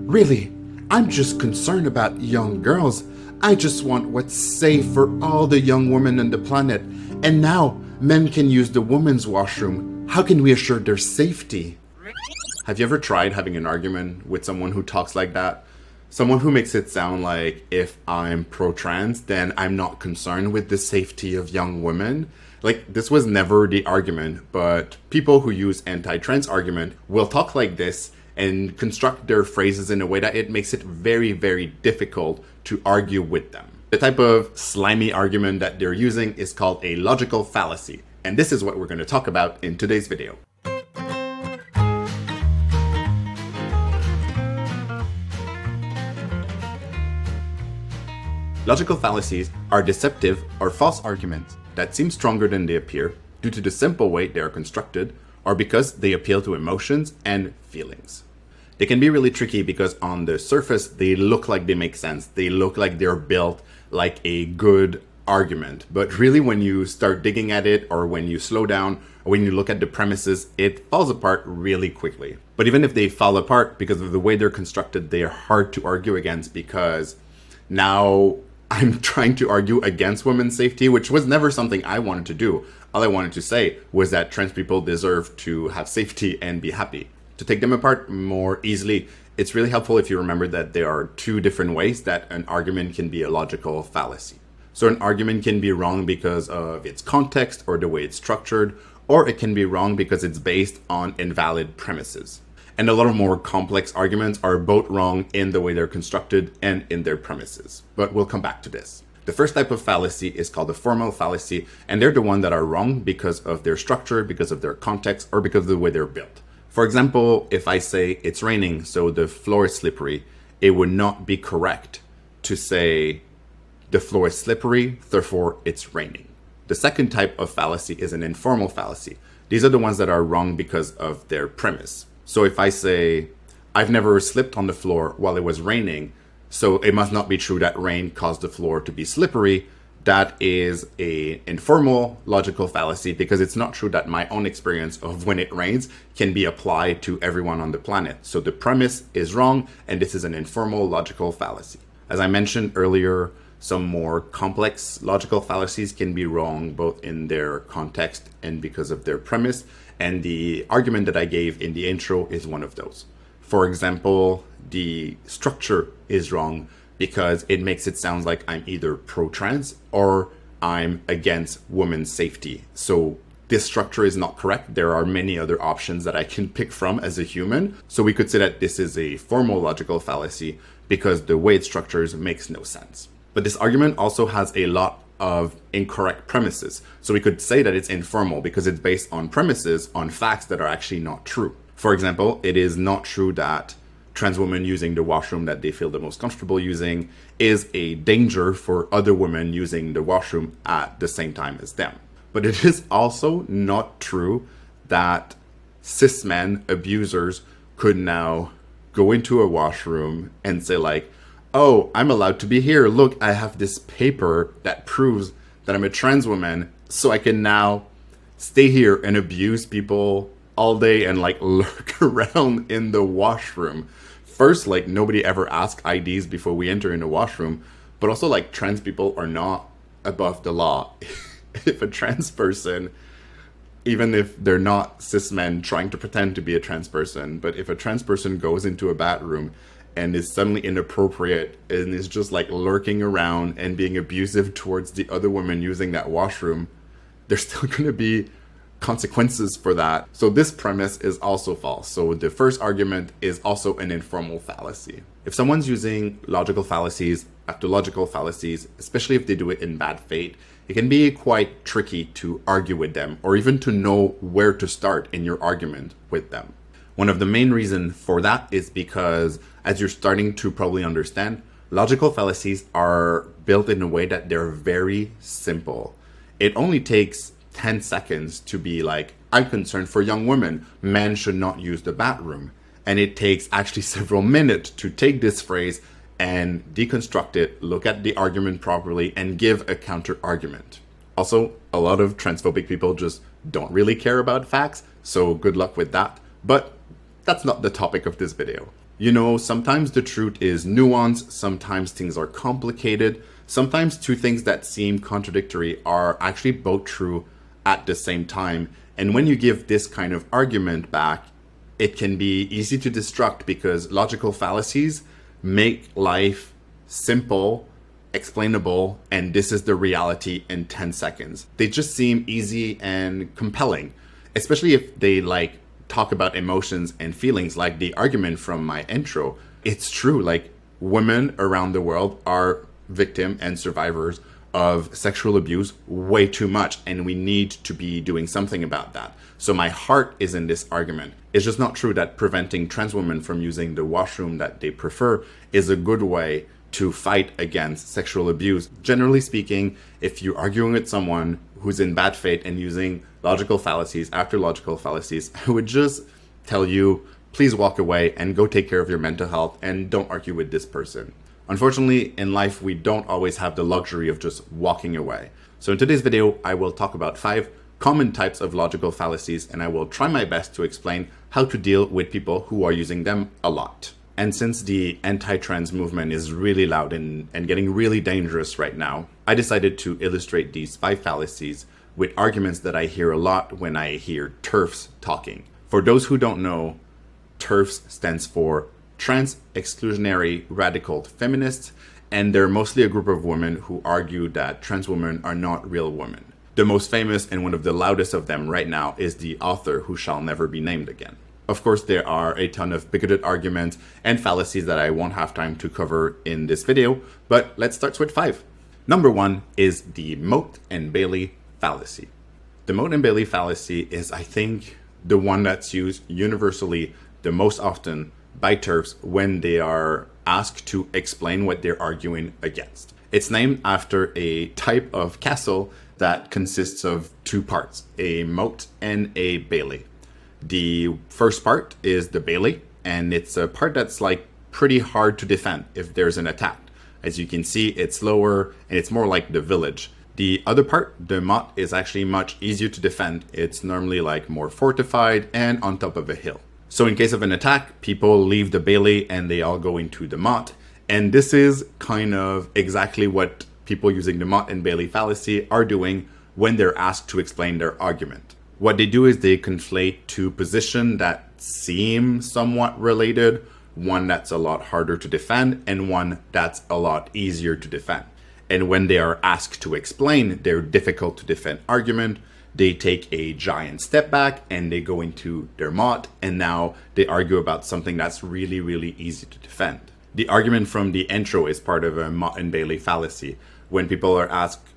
Really, I'm just concerned about young girls. I just want what's safe for all the young women on the planet. And now, men can use the women's washroom. How can we assure their safety? Have you ever tried having an argument with someone who talks like that? Someone who makes it sound like if I'm pro-trans, then I'm not concerned with the safety of young women? Like, this was never the argument, but people who use anti-trans argument will talk like this and construct their phrases in a way that it makes it very, very difficult to argue with them. The type of slimy argument that they're using is called a logical fallacy, and this is what we're going to talk about in today's video. Logical fallacies are deceptive or false arguments that seem stronger than they appear due to the simple way they are constructed or because they appeal to emotions and feelings. They can be really tricky because on the surface they look like they make sense. They look like they're built like a good argument. But really when you start digging at it, or when you slow down, or when you look at the premises, it falls apart really quickly. But even if they fall apart because of the way they're constructed, they are hard to argue against because now I'm trying to argue against women's safety, which was never something I wanted to do. All I wanted to say was that trans people deserve to have safety and be happy. To take them apart more easily, it's really helpful if you remember that there are two different ways that an argument can be a logical fallacy. So an argument can be wrong because of its context or the way it's structured, or it can be wrong because it's based on invalid premises. And a lot of more complex arguments are both wrong in the way they're constructed and in their premises. But we'll come back to this. The first type of fallacy is called the formal fallacy, and they're the ones that are wrong because of their structure, because of their context, or because of the way they're built. For example, if I say it's raining, so the floor is slippery, it would not be correct to say the floor is slippery, therefore it's raining. The second type of fallacy is an informal fallacy. These are the ones that are wrong because of their premise. So if I say, I've never slipped on the floor while it was raining, so it must not be true that rain caused the floor to be slippery, that is an informal logical fallacy because it's not true that my own experience of when it rains can be applied to everyone on the planet. So the premise is wrong, and this is an informal logical fallacy. As I mentioned earlier, some more complex logical fallacies can be wrong both in their context and because of their premise. And the argument that I gave in the intro is one of those. For example, the structure is wrong because it makes it sound like I'm either pro-trans or I'm against women's safety. So this structure is not correct. There are many other options that I can pick from as a human. So we could say that this is a formal logical fallacy because the way it structures makes no sense. But this argument also has a lot of incorrect premises. So we could say that it's informal because it's based on premises, on facts that are actually not true. For example, it is not true that trans women using the washroom that they feel the most comfortable using is a danger for other women using the washroom at the same time as them. But it is also not true that cis men abusers could now go into a washroom and say like, oh, I'm allowed to be here. Look, I have this paper that proves that I'm a trans woman, so I can now stay here and abuse people all day and like lurk around in the washroom. First, like nobody ever asks IDs before we enter in the washroom, but also like trans people are not above the law. If a trans person, even if they're not cis men trying to pretend to be a trans person, but if a trans person goes into a bathroom and is suddenly inappropriate and is just like lurking around and being abusive towards the other women using that washroom, there's still going to be consequences for that. So this premise is also false. So the first argument is also an informal fallacy. If someone's using logical fallacies after logical fallacies, especially if they do it in bad faith, it can be quite tricky to argue with them or even to know where to start in your argument with them. One of the main reasons for that is because, as you're starting to probably understand, logical fallacies are built in a way that they're very simple. It only takes 10 seconds to be like, I'm concerned for young women. Men should not use the bathroom. And it takes actually several minutes to take this phrase and deconstruct it, look at the argument properly, and give a counter argument. Also, a lot of transphobic people just don't really care about facts, so good luck with that. But that's not the topic of this video. You know, sometimes the truth is nuanced, sometimes things are complicated, sometimes two things that seem contradictory are actually both true at the same time. And when you give this kind of argument back, it can be easy to destruct because logical fallacies make life simple, explainable, and this is the reality in 10 seconds. They just seem easy and compelling, especially if they talk about emotions and feelings, like the argument from my intro. It's true, like women around the world are victims and survivors of sexual abuse way too much, and we need to be doing something about that. So my heart is in this argument. It's just not true that preventing trans women from using the washroom that they prefer is a good way to fight against sexual abuse. Generally speaking, if you're arguing with someone who's in bad faith and using logical fallacies after logical fallacies, I would just tell you, please walk away and go take care of your mental health and don't argue with this person. Unfortunately, in life, we don't always have the luxury of just walking away. So in today's video, I will talk about 5 common types of logical fallacies, and I will try my best to explain how to deal with people who are using them a lot. And since the anti-trans movement is really loud and getting really dangerous right now, I decided to illustrate these 5 fallacies with arguments that I hear a lot when I hear TERFs talking. For those who don't know, TERFs stands for Trans Exclusionary Radical Feminists, and they're mostly a group of women who argue that trans women are not real women. The most famous and one of the loudest of them right now is the author who shall never be named again. Of course, there are a ton of bigoted arguments and fallacies that I won't have time to cover in this video, but let's start with 5. Number 1 is the motte-and-bailey fallacy. The motte-and-bailey fallacy is, I think, the one that's used universally the most often by TERFs when they are asked to explain what they're arguing against. It's named after a type of castle that consists of 2 parts, a motte and a bailey. The first part is the bailey, and it's a part that's pretty hard to defend if there's an attack. As you can see, it's lower and it's more like the village. The other part, the motte, is actually much easier to defend. It's normally more fortified and on top of a hill. So in case of an attack, people leave the bailey and they all go into the motte. And this is kind of exactly what people using the motte-and-bailey fallacy are doing when they're asked to explain their argument. What they do is they conflate 2 positions that seem somewhat related, one that's a lot harder to defend and one that's a lot easier to defend. And when they are asked to explain their difficult to defend argument, they take a giant step back and they go into their motte, and now they argue about something that's really, really easy to defend. The argument from the intro is part of a motte-and-bailey fallacy. When people are asked,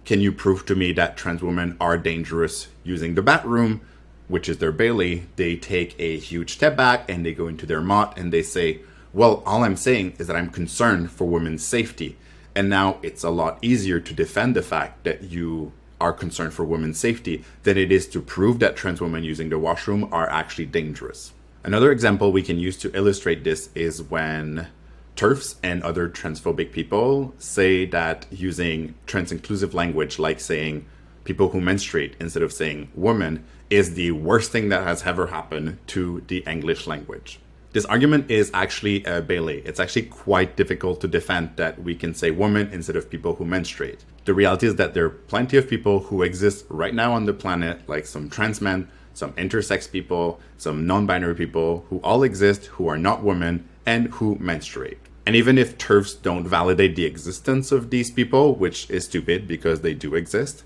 can you prove to me that trans women are dangerous using the bathroom, which is their bailey, they take a huge step back and they go into their motte and they say, well, all I'm saying is that I'm concerned for women's safety. And now it's a lot easier to defend the fact that you are concerned for women's safety than it is to prove that trans women using the washroom are actually dangerous. Another example we can use to illustrate this is when TERFs and other transphobic people say that using trans-inclusive language, like saying people who menstruate instead of saying women, is the worst thing that has ever happened to the English language. This argument is actually a bailey. It's actually quite difficult to defend that we can say woman instead of people who menstruate. The reality is that there are plenty of people who exist right now on the planet, like some trans men, some intersex people, some non-binary people, who all exist, who are not women, and who menstruate. And even if TERFs don't validate the existence of these people, which is stupid because they do exist,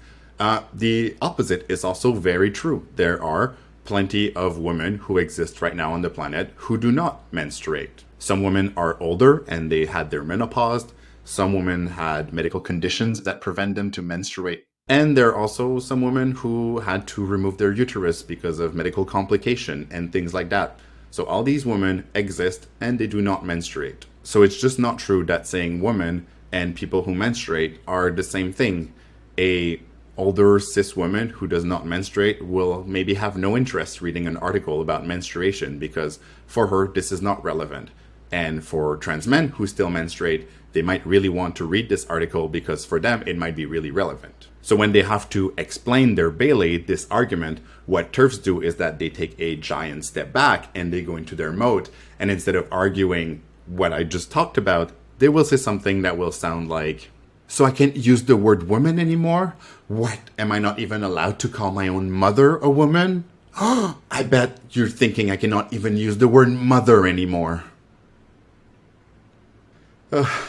the opposite is also very true. There are plenty of women who exist right now on the planet who do not menstruate. Some women are older and they had their menopause. Some women had medical conditions that prevent them to menstruate. And there are also some women who had to remove their uterus because of medical complication and things like that. So all these women exist and they do not menstruate. So it's just not true that saying woman and people who menstruate are the same thing. A older cis woman who does not menstruate will maybe have no interest reading an article about menstruation because for her this is not relevant. And for trans men who still menstruate, they might really want to read this article because for them it might be really relevant. So when they have to explain their Bailey, this argument, what TERFs do is that they take a giant step back and they go into their moat, and instead of arguing what I just talked about, they will say something that will sound like, so I can't use the word woman anymore? What, am I not even allowed to call my own mother a woman? I bet you're thinking I cannot even use the word mother anymore.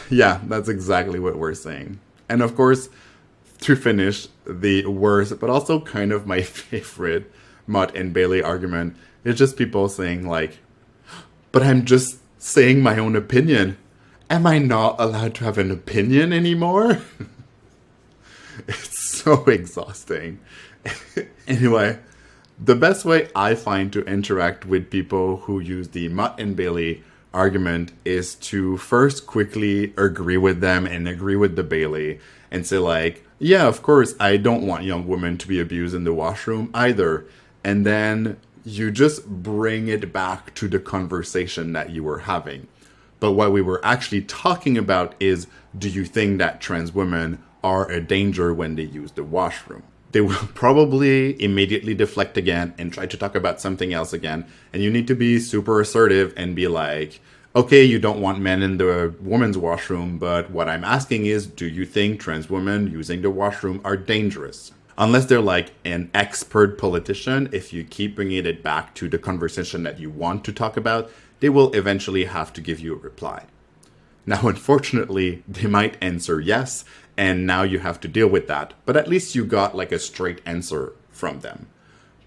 Yeah, that's exactly what we're saying. And of course, to finish, the worst, but also kind of my favorite motte-and-bailey argument is just people saying like, but I'm just saying my own opinion. Am I not allowed to have an opinion anymore? It's so exhausting. Anyway, the best way I find to interact with people who use the motte-and-bailey argument is to first quickly agree with them and agree with the Bailey and say like, yeah, of course, I don't want young women to be abused in the washroom either. And then you just bring it back to the conversation that you were having. But what we were actually talking about is, do you think that trans women are a danger when they use the washroom? They will probably immediately deflect again and try to talk about something else again. And you need to be super assertive and be like, okay, you don't want men in the women's washroom, but what I'm asking is, do you think trans women using the washroom are dangerous? Unless they're like an expert politician, if you keep bringing it back to the conversation that you want to talk about, they will eventually have to give you a reply. Now, unfortunately, they might answer yes, and now you have to deal with that. But at least you got like a straight answer from them.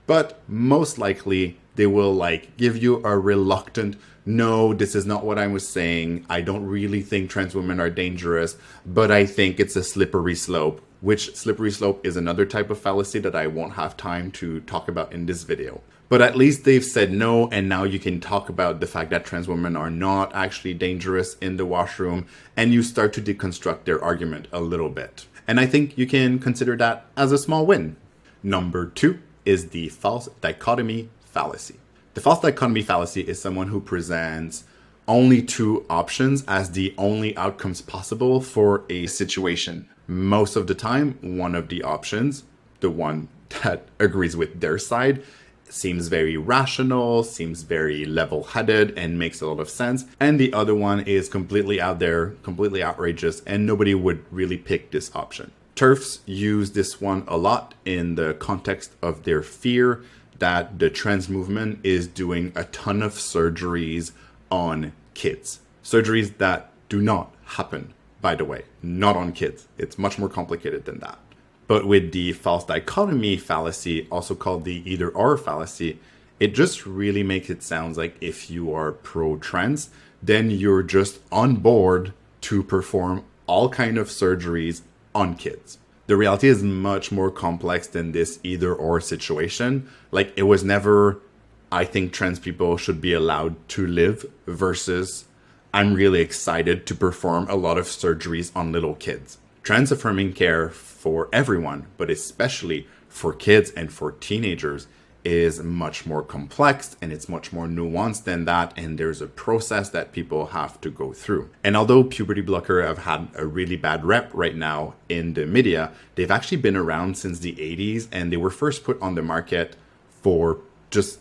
But most likely, they will like give you a reluctant, no, this is not what I was saying. I don't really think trans women are dangerous, but I think it's a slippery slope, which slippery slope is another type of fallacy that I won't have time to talk about in this video. But at least they've said no, and now you can talk about the fact that trans women are not actually dangerous in the washroom, and you start to deconstruct their argument a little bit. And I think you can consider that as a small win. Number 2 is the false dichotomy fallacy. The false dichotomy fallacy is someone who presents only 2 options as the only outcomes possible for a situation. Most of the time, one of the options, the one that agrees with their side, seems very rational, seems very level-headed, and makes a lot of sense. And the other one is completely out there, completely outrageous, and nobody would really pick this option. TERFs use this one a lot in the context of their fear that the trans movement is doing a ton of surgeries on kids. Surgeries that do not happen, by the way, not on kids. It's much more complicated than that. But with the false dichotomy fallacy, also called the either-or fallacy, it just really makes it sound like if you are pro-trans, then you're just on board to perform all kind of surgeries on kids. The reality is much more complex than this either-or situation. Like, it was never, I think trans people should be allowed to live, versus I'm really excited to perform a lot of surgeries on little kids. Trans-affirming care for everyone, but especially for kids and for teenagers, is much more complex and it's much more nuanced than that, and there's a process that people have to go through. And although puberty blocker have had a really bad rep right now in the media, they've actually been around since the 80s, and they were first put on the market for just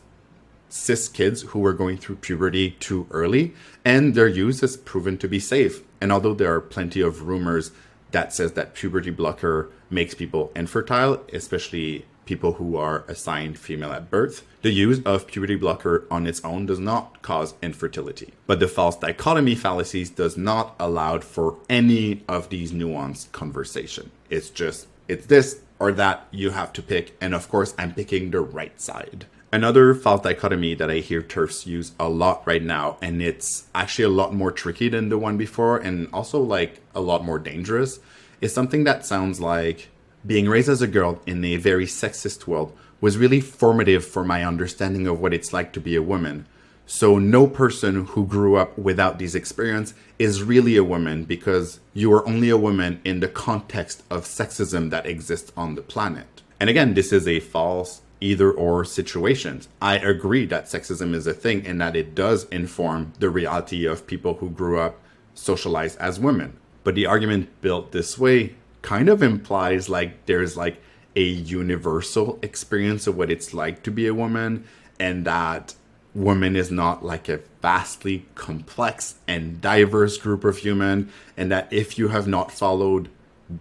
cis kids who were going through puberty too early, and their use has proven to be safe. And although there are plenty of rumors that says that puberty blocker makes people infertile, especially people who are assigned female at birth, the use of puberty blocker on its own does not cause infertility. But the false dichotomy fallacies does not allow for any of these nuanced conversation. It's just, it's this or that, you have to pick, and of course I'm picking the right side. Another false dichotomy that I hear TERFs use a lot right now, and it's actually a lot more tricky than the one before, and also like a lot more dangerous, is something that sounds like, being raised as a girl in a very sexist world was really formative for my understanding of what it's like to be a woman. So no person who grew up without these experiences is really a woman, because you are only a woman in the context of sexism that exists on the planet. And again, this is a false either or situations. I agree that sexism is a thing and that it does inform the reality of people who grew up socialized as women. But the argument built this way kind of implies like there's like a universal experience of what it's like to be a woman, and that woman is not like a vastly complex and diverse group of human, and that if you have not followed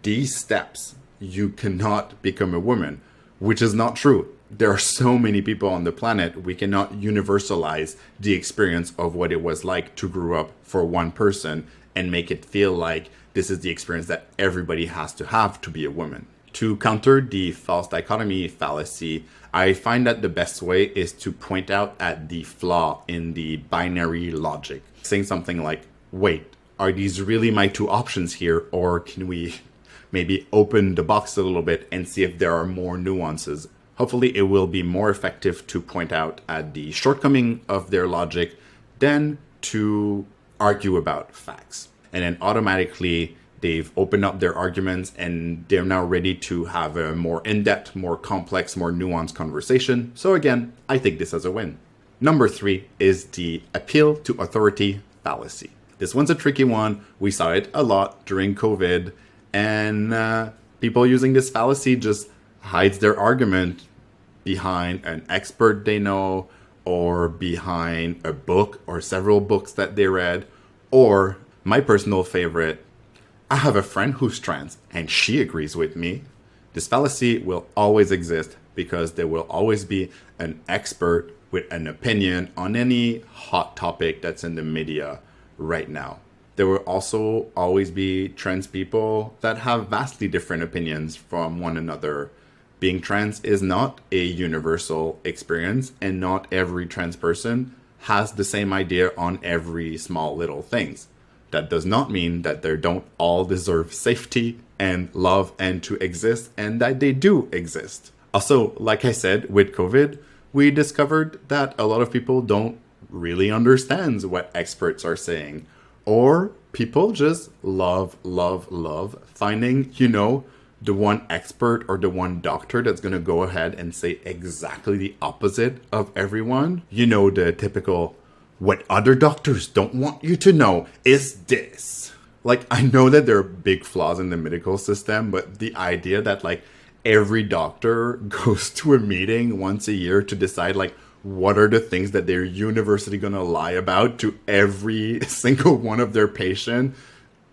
these steps, you cannot become a woman, which is not true. There are so many people on the planet, we cannot universalize the experience of what it was like to grow up for one person and make it feel like this is the experience that everybody has to have to be a woman. To counter the false dichotomy fallacy, I find that the best way is to point out at the flaw in the binary logic. Saying something like, wait, are these really my two options here? Or can we maybe open the box a little bit and see if there are more nuances? Hopefully it will be more effective to point out at the shortcoming of their logic than to argue about facts. And then automatically they've opened up their arguments and they're now ready to have a more in-depth, more complex, more nuanced conversation. So again, I think this as a win. Number 3 is the appeal to authority fallacy. This one's a tricky one. We saw it a lot during COVID, and people using this fallacy just hides their argument behind an expert they know, or behind a book or several books that they read, or my personal favorite, I have a friend who's trans and she agrees with me. This fallacy will always exist because there will always be an expert with an opinion on any hot topic that's in the media right now. There will also always be trans people that have vastly different opinions from one another. Being trans is not a universal experience, and not every trans person has the same idea on every small little things. That does not mean that they don't all deserve safety and love and to exist, and that they do exist. Also, like I said, with COVID, we discovered that a lot of people don't really understand what experts are saying. Or people just love finding, the one expert or the one doctor that's going to go ahead and say exactly the opposite of everyone. The typical, what other doctors don't want you to know is this. Like, I know that there are big flaws in the medical system, but the idea that like every doctor goes to a meeting once a year to decide like what are the things that they're universally going to lie about to every single one of their patients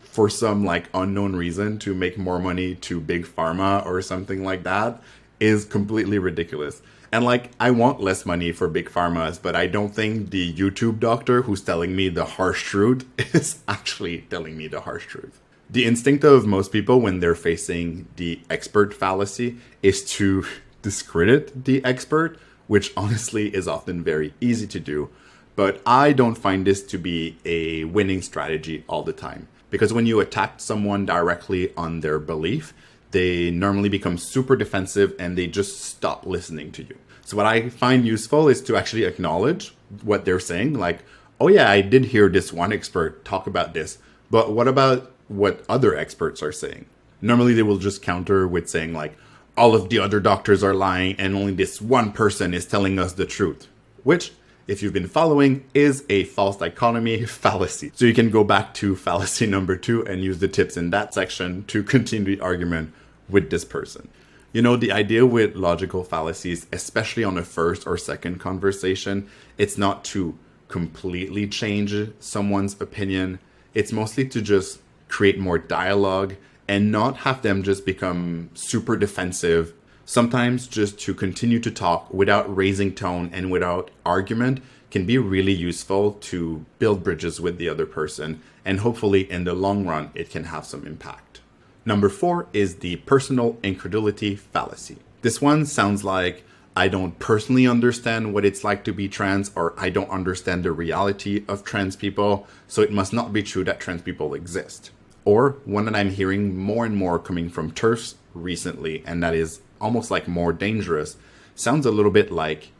for some like unknown reason to make more money to big pharma or something like that is completely ridiculous. And like, I want less money for big pharmas, but I don't think the YouTube doctor who's telling me the harsh truth is actually telling me the harsh truth. The instinct of most people when they're facing the expert fallacy is to discredit the expert, which honestly is often very easy to do. But I don't find this to be a winning strategy all the time. Because when you attack someone directly on their belief, they normally become super defensive and they just stop listening to you. So what I find useful is to actually acknowledge what they're saying. Like, oh yeah, I did hear this one expert talk about this, but what about what other experts are saying? Normally they will just counter with saying like, all of the other doctors are lying and only this one person is telling us the truth. Which, if you've been following, is a false dichotomy fallacy. So you can go back to fallacy number 2 and use the tips in that section to continue the argument with this person. The idea with logical fallacies, especially on a first or second conversation, it's not to completely change someone's opinion. It's mostly to just create more dialogue and not have them just become super defensive. Sometimes just to continue to talk without raising tone and without argument can be really useful to build bridges with the other person, and hopefully in the long run it can have some impact. Number 4 is the personal incredulity fallacy. This one sounds like I don't personally understand what it's like to be trans, or I don't understand the reality of trans people, so it must not be true that trans people exist. Or one that I'm hearing more and more coming from TERFs recently, and that is almost like more dangerous, sounds a little bit like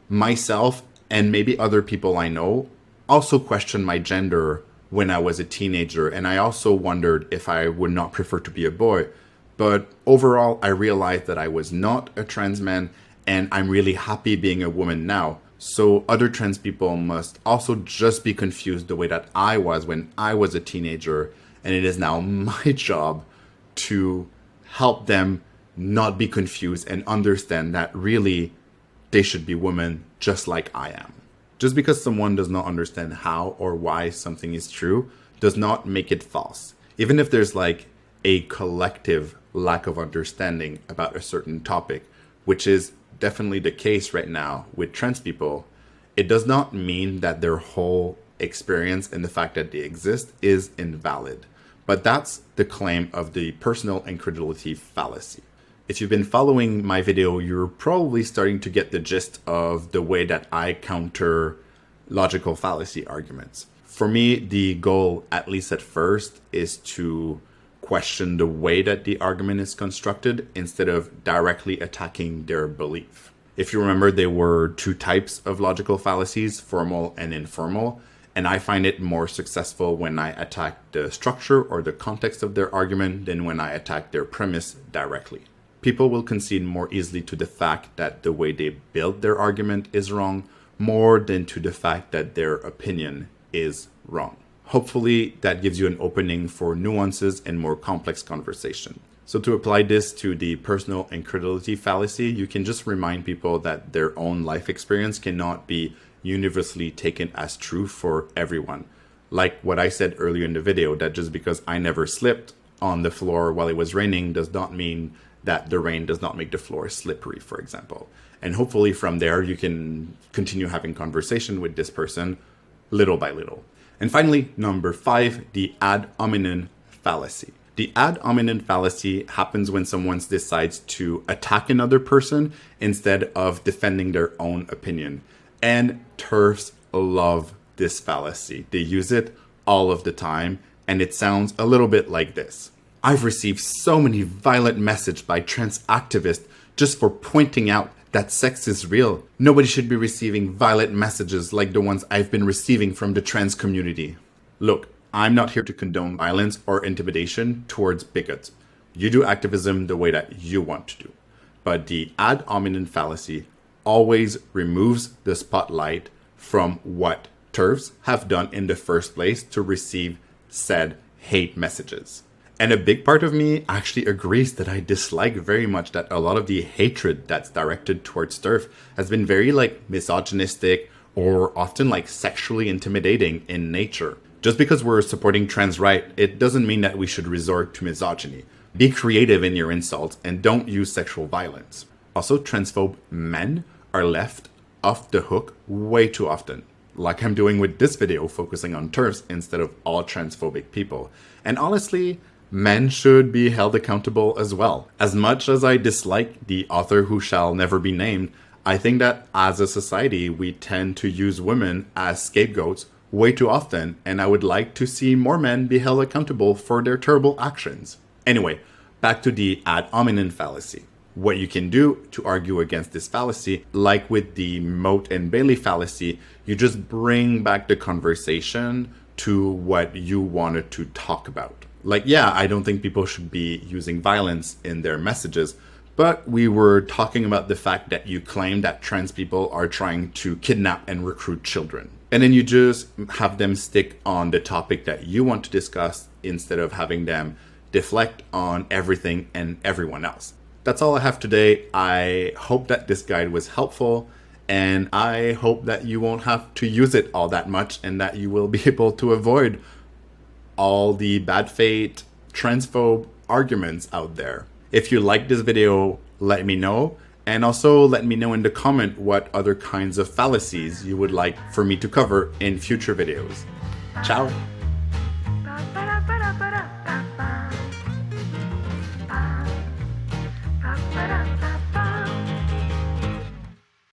myself and maybe other people I know also questioned my gender when I was a teenager, and I also wondered if I would not prefer to be a boy. But overall, I realized that I was not a trans man, and I'm really happy being a woman now. So other trans people must also just be confused the way that I was when I was a teenager, and it is now my job to help them not be confused and understand that really they should be women just like I am. Just because someone does not understand how or why something is true does not make it false. Even if there's like a collective lack of understanding about a certain topic, which is definitely the case right now with trans people, it does not mean that their whole experience and the fact that they exist is invalid. But that's the claim of the personal incredulity fallacy. If you've been following my video, you're probably starting to get the gist of the way that I counter logical fallacy arguments. For me, the goal, at least at first, is to question the way that the argument is constructed instead of directly attacking their belief. If you remember, there were two types of logical fallacies, formal and informal, and I find it more successful when I attack the structure or the context of their argument than when I attack their premise directly. People will concede more easily to the fact that the way they build their argument is wrong, more than to the fact that their opinion is wrong. Hopefully that gives you an opening for nuances and more complex conversation. So to apply this to the personal incredulity fallacy, you can just remind people that their own life experience cannot be universally taken as true for everyone. Like what I said earlier in the video, that just because I never slipped on the floor while it was raining does not mean that the rain does not make the floor slippery, for example. And hopefully from there, you can continue having conversation with this person little by little. And finally, number 5, the ad hominem fallacy. The ad hominem fallacy happens when someone decides to attack another person instead of defending their own opinion. And TERFs love this fallacy. They use it all of the time, and it sounds a little bit like this. I've received so many violent messages by trans activists just for pointing out that sex is real. Nobody should be receiving violent messages like the ones I've been receiving from the trans community. Look, I'm not here to condone violence or intimidation towards bigots. You do activism the way that you want to do. But the ad hominem fallacy always removes the spotlight from what TERFs have done in the first place to receive said hate messages. And a big part of me actually agrees that I dislike very much that a lot of the hatred that's directed towards TERF has been very misogynistic or often sexually intimidating in nature. Just because we're supporting trans rights, it doesn't mean that we should resort to misogyny. Be creative in your insults and don't use sexual violence. Also, transphobe men are left off the hook way too often. Like I'm doing with this video focusing on TERFs instead of all transphobic people. And honestly, men should be held accountable as well. As much as I dislike the author who shall never be named, I think that as a society, we tend to use women as scapegoats way too often, and I would like to see more men be held accountable for their terrible actions. Anyway, back to the ad hominem fallacy. What you can do to argue against this fallacy, like with the motte-and-bailey fallacy, you just bring back the conversation to what you wanted to talk about. I don't think people should be using violence in their messages, but we were talking about the fact that you claim that trans people are trying to kidnap and recruit children. And then you just have them stick on the topic that you want to discuss instead of having them deflect on everything and everyone else. That's all I have today. I hope that this guide was helpful, and I hope that you won't have to use it all that much and that you will be able to avoid all the bad faith, transphobe arguments out there. If you like this video, let me know. And also let me know in the comment what other kinds of fallacies you would like for me to cover in future videos. Ciao!